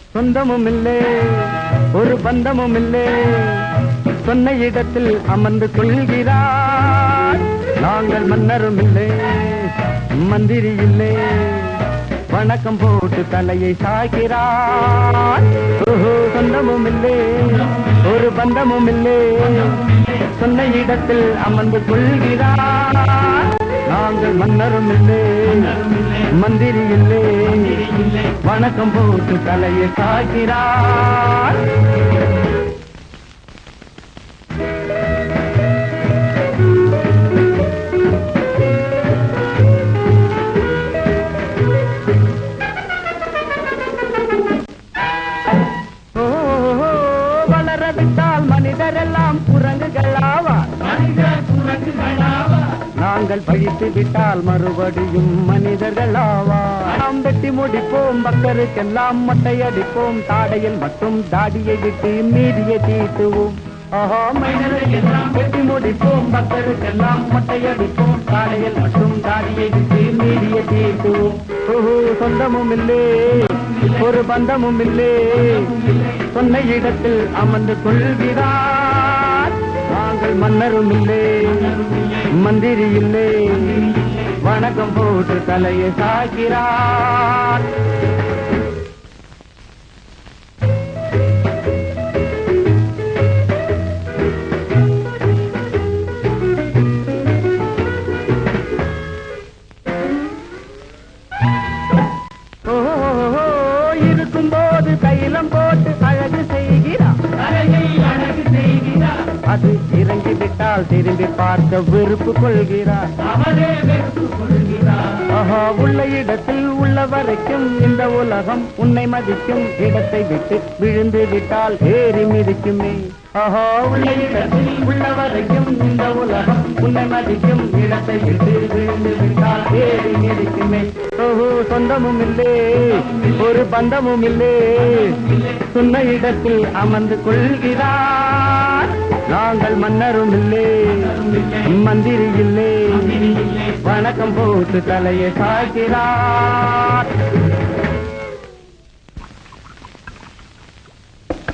சொந்தமும் இல்லை ஒரு பந்தமும் இல்லை சொன்ன இடத்தில் அமர்ந்து கொள்கிறார் நாங்கள் மன்னரும் இல்லை மந்திரி இல்லை வணக்கம் போட்டு தலையை சாய்கிறார் சொந்தமும் இல்லை ஒரு பந்தமும் இல்லை சொன்ன இடத்தில் அமர்ந்து கொள்கிறார் நாங்கள் மன்னரும் இல்லை மந்திரி இல்லை வணக்கம் போட்டு தலையை சாய்கிறார் வளரவிட்டால் மனிதரெல்லாம் குரங்குகளாவார் நாங்கள் பழித்து விட்டால் மறுபடியும் மனிதர்களாவார் நாம் வெட்டி முடிப்போம் பக்தருக்கெல்லாம் மொட்டை அடிப்போம் தாடையில் மட்டும் தாடியை விட்டு மீதியை தீட்டுவோம் வெட்டி முடிப்போம் பக்தருக்கெல்லாம் மொட்டை அடிப்போம் தாடையில் மட்டும் தாடியை விட்டு மீதியை தீட்டுவோம் சொந்தமும் இல்லை ஒரு பந்தமும் இல்லை சொன்ன இடத்தில் அமர்ந்து கொள்கிறார் நாங்கள் மன்னரும் இல்லை மந்திரி இல்லை வணக்கம் போட்டு தலையை சாய்கிறார் இருக்கும்போது தைலம் போட்டு அழகு செய்கிறார் அது இறங்கிவிட்டால் திரும்பி பார்க்க வெறுப்பு கொள்கிறார் உள்ள இடத்தில் உள்ள வரைக்கும் இந்த உலகம் உன்னை மதிக்கும் இடத்தை விட்டு விழுந்து விட்டால் ஏறி மிதிக்குமே உள்ள இடத்தில் உள்ள வரைக்கும் இந்த உலகம் உன்னை மதிக்கும் இடத்தை விட்டு விழுந்து விட்டால் ஏறி மிதிக்குமே சொந்தமும் இல்லை ஒரு பந்தமும் இல்லை சொன்ன இடத்தில் அமர்ந்து கொள்கிறார் நாங்கள் மன்னரும் இல்லை மந்திரி இல்லை வணக்கம் போட்டு தலையை சாய்கிறார்